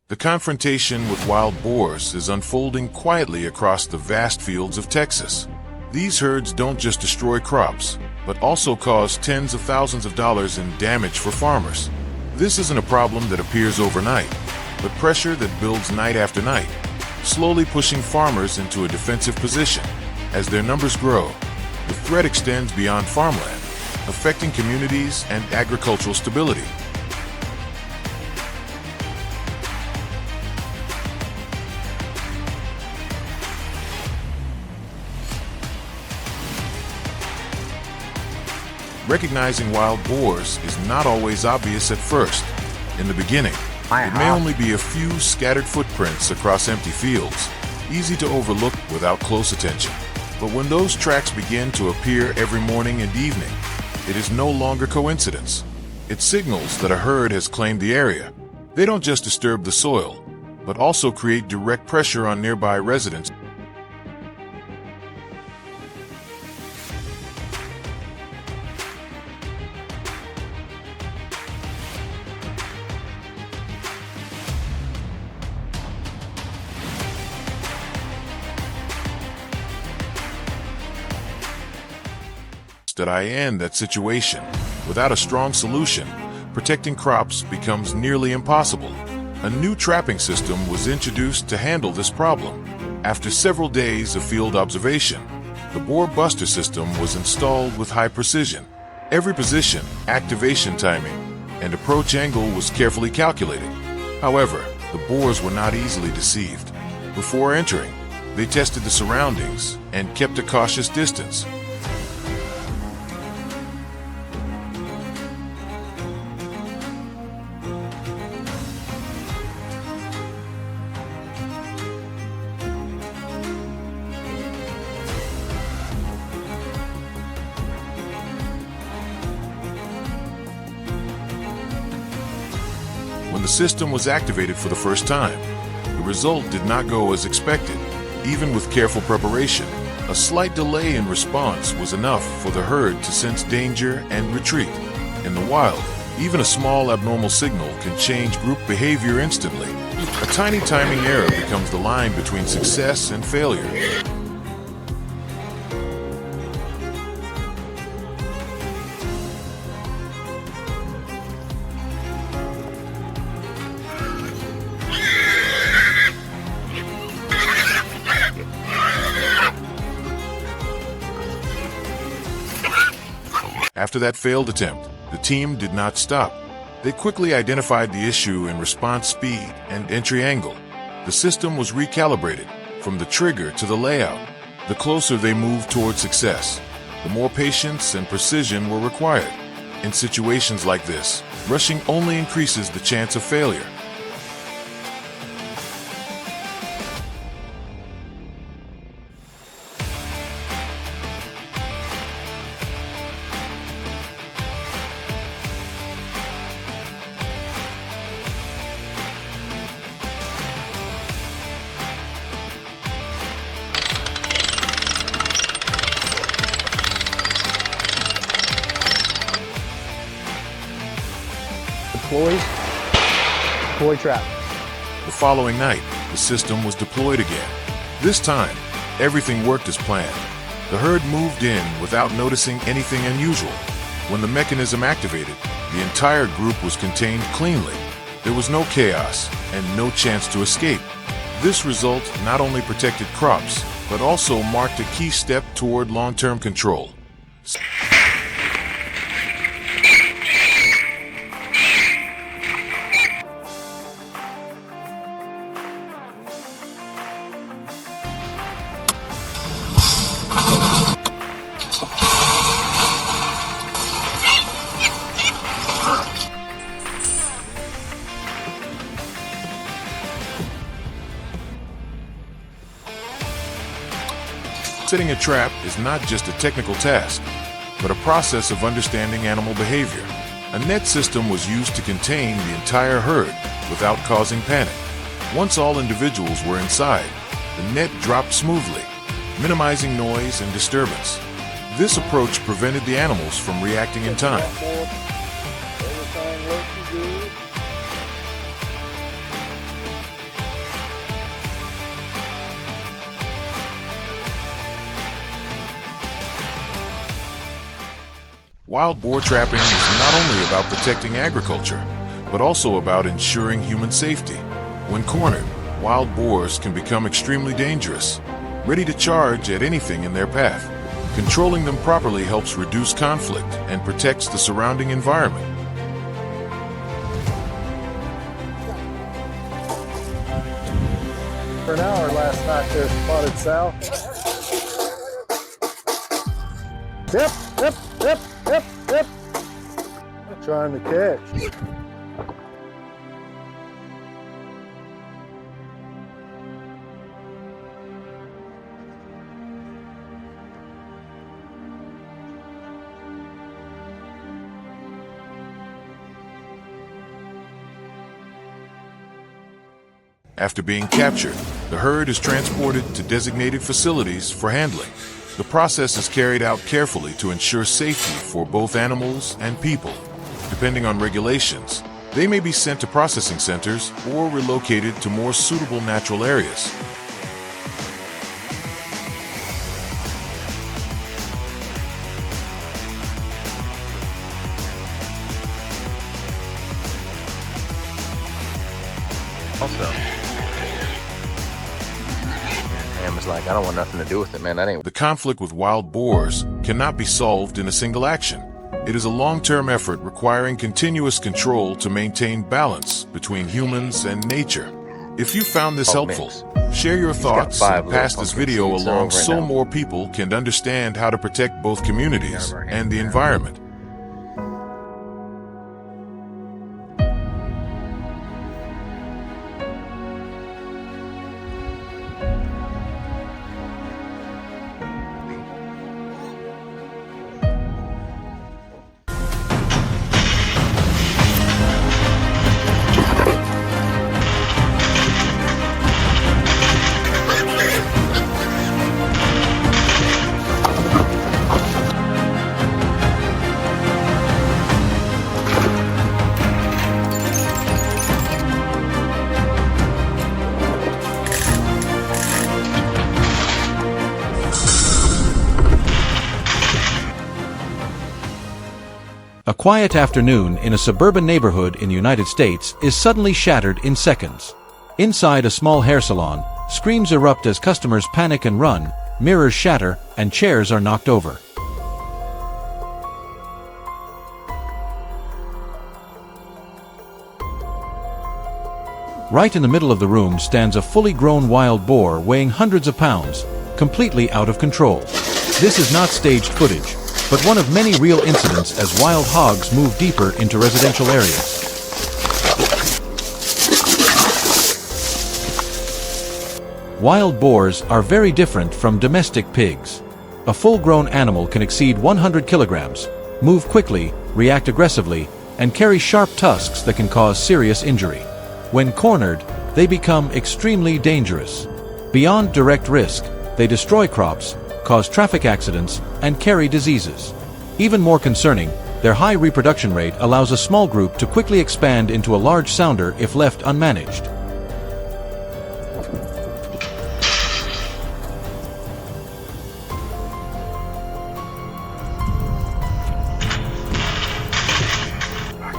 The confrontation with wild boars is unfolding quietly across the vast fields of Texas. These herds don't just destroy crops, but also cause tens of thousands of dollars in damage for farmers. This isn't a problem that appears overnight, but pressure that builds night after night, slowly pushing farmers into a defensive position. As their numbers grow, the threat extends beyond farmland, affecting communities and agricultural stability. Recognizing wild boars is not always obvious at first. In the beginning, it may only be a few scattered footprints across empty fields, easy to overlook without close attention. But when those tracks begin to appear every morning and evening, it is no longer coincidence. It signals that a herd has claimed the area. They don't just disturb the soil, but also create direct pressure on nearby residents. That I end that situation. Without a strong solution, protecting crops becomes nearly impossible. A new trapping system was introduced to handle this problem. After several days of field observation, the boar buster system was installed with high precision. Every position, activation timing, and approach angle was carefully calculated. However, the boars were not easily deceived. Before entering, they tested the surroundings and kept a cautious distance. When the system was activated for the first time, the result did not go as expected. Even with careful preparation, a slight delay in response was enough for the herd to sense danger and retreat. In the wild, even a small abnormal signal can change group behavior instantly. A tiny timing error becomes the line between success and failure. After that failed attempt, the team did not stop. They quickly identified the issue in response speed and entry angle. The system was recalibrated from the trigger to the layout. The closer they moved toward success, the more patience and precision were required. In situations like this, rushing only increases the chance of failure. Deploy trap. The following night, the system was deployed again. This time, everything worked as planned. The herd moved in without noticing anything unusual. When the mechanism activated, the entire group was contained cleanly. There was no chaos and no chance to escape. This result not only protected crops, but also marked a key step toward long-term control. Setting a trap is not just a technical task, but a process of understanding animal behavior. A net system was used to contain the entire herd without causing panic. Once all individuals were inside, the net dropped smoothly, minimizing noise and disturbance. This approach prevented the animals from reacting in time. Wild boar trapping is not only about protecting agriculture, but also about ensuring human safety. When cornered, wild boars can become extremely dangerous, ready to charge at anything in their path. Controlling them properly helps reduce conflict and protects the surrounding environment. For an hour last night there, spotted sow. Yep. Trying to catch. After being captured, the herd is transported to designated facilities for handling. The process is carried out carefully to ensure safety for both animals and people. Depending on regulations, they may be sent to processing centers or relocated to more suitable natural areas. Also, Ham was like, I don't want nothing to do with it, man. That ain't. The conflict with wild boars cannot be solved in a single action. It is a long-term effort requiring continuous control to maintain balance between humans and nature. If you found this helpful, share your thoughts and pass this video along so more people can understand how to protect both communities and the environment. A quiet afternoon in a suburban neighborhood in the United States is suddenly shattered in seconds. Inside a small hair salon, screams erupt as customers panic and run, mirrors shatter, and chairs are knocked over. Right in the middle of the room stands a fully grown wild boar weighing hundreds of pounds, completely out of control. This is not staged footage, but one of many real incidents as wild hogs move deeper into residential areas. Wild boars are very different from domestic pigs. A full-grown animal can exceed 100 kilograms, move quickly, react aggressively, and carry sharp tusks that can cause serious injury. When cornered, they become extremely dangerous. Beyond direct risk, they destroy crops, cause traffic accidents, and carry diseases. Even more concerning, their high reproduction rate allows a small group to quickly expand into a large sounder if left unmanaged.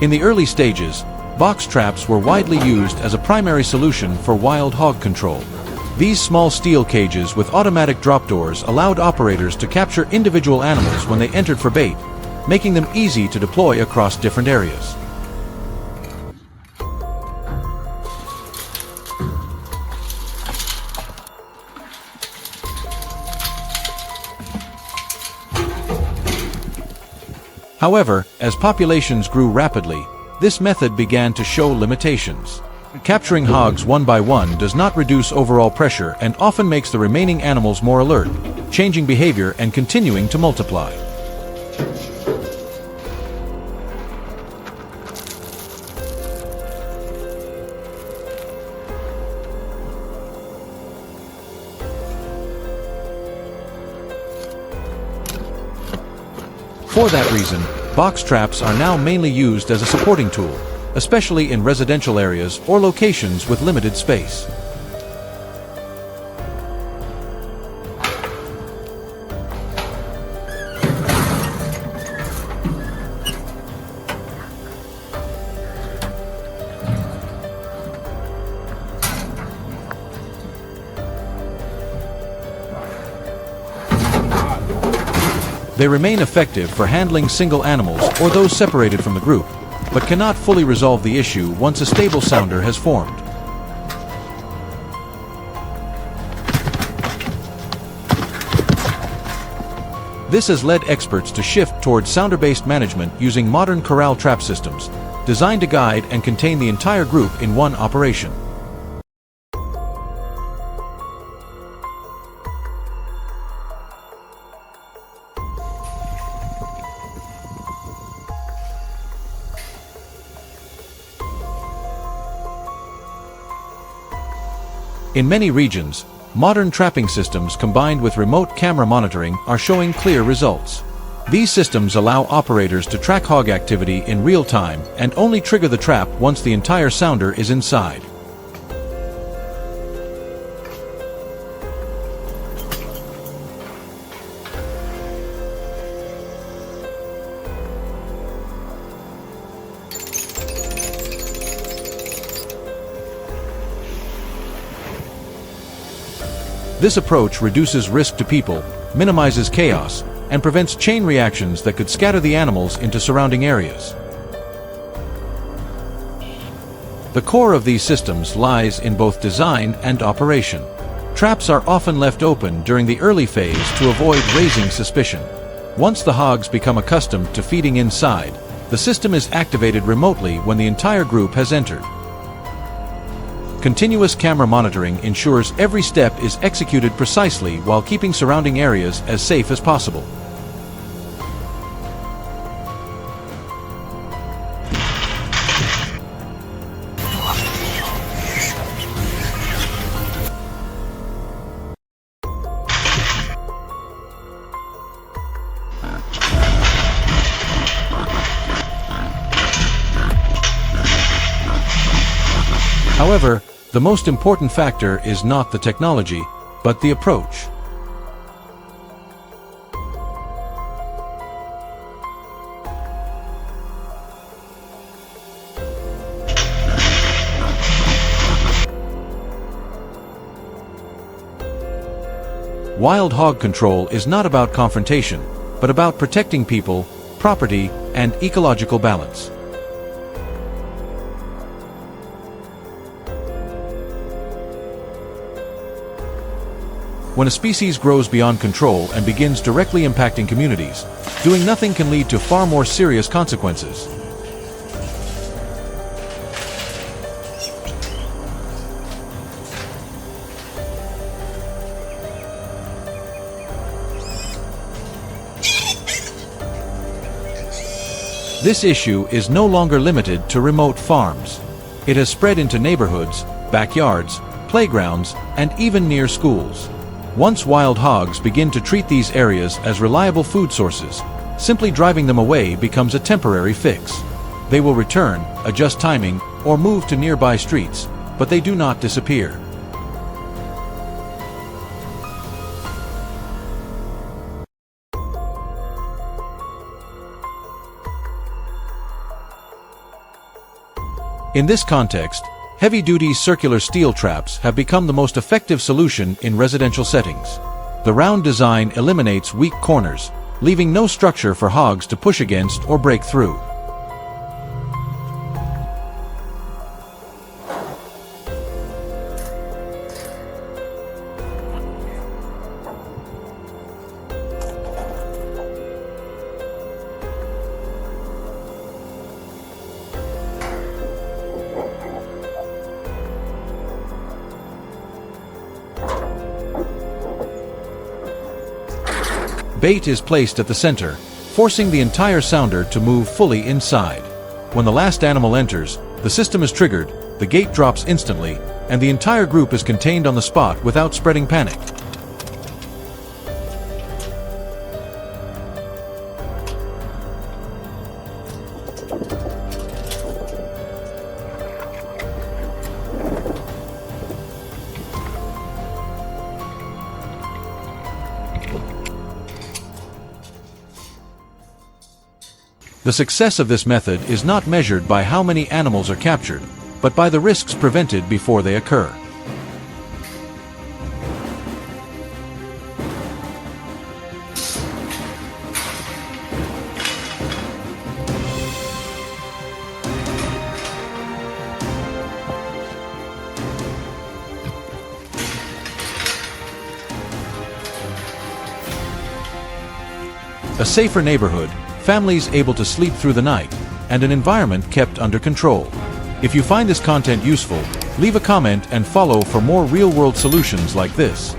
In the early stages, box traps were widely used as a primary solution for wild hog control. These small steel cages with automatic drop doors allowed operators to capture individual animals when they entered for bait, making them easy to deploy across different areas. However, as populations grew rapidly, this method began to show limitations. Capturing hogs one by one does not reduce overall pressure and often makes the remaining animals more alert, changing behavior and continuing to multiply. For that reason, box traps are now mainly used as a supporting tool, especially in residential areas or locations with limited space. They remain effective for handling single animals or those separated from the group, but cannot fully resolve the issue once a stable sounder has formed. This has led experts to shift towards sounder-based management using modern corral trap systems, designed to guide and contain the entire group in one operation. In many regions, modern trapping systems combined with remote camera monitoring are showing clear results. These systems allow operators to track hog activity in real time and only trigger the trap once the entire sounder is inside. This approach reduces risk to people, minimizes chaos, and prevents chain reactions that could scatter the animals into surrounding areas. The core of these systems lies in both design and operation. Traps are often left open during the early phase to avoid raising suspicion. Once the hogs become accustomed to feeding inside, the system is activated remotely when the entire group has entered. Continuous camera monitoring ensures every step is executed precisely while keeping surrounding areas as safe as possible. However, the most important factor is not the technology, but the approach. Wild hog control is not about confrontation, but about protecting people, property, and ecological balance. When a species grows beyond control and begins directly impacting communities, doing nothing can lead to far more serious consequences. This issue is no longer limited to remote farms. It has spread into neighborhoods, backyards, playgrounds, and even near schools. Once wild hogs begin to treat these areas as reliable food sources, simply driving them away becomes a temporary fix. They will return, adjust timing, or move to nearby streets, but they do not disappear. In this context, heavy-duty circular steel traps have become the most effective solution in residential settings. The round design eliminates weak corners, leaving no structure for hogs to push against or break through. Bait is placed at the center, forcing the entire sounder to move fully inside. When the last animal enters, the system is triggered, the gate drops instantly, and the entire group is contained on the spot without spreading panic. The success of this method is not measured by how many animals are captured, but by the risks prevented before they occur. A safer neighborhood, families able to sleep through the night, and an environment kept under control. If you find this content useful, leave a comment and follow for more real-world solutions like this.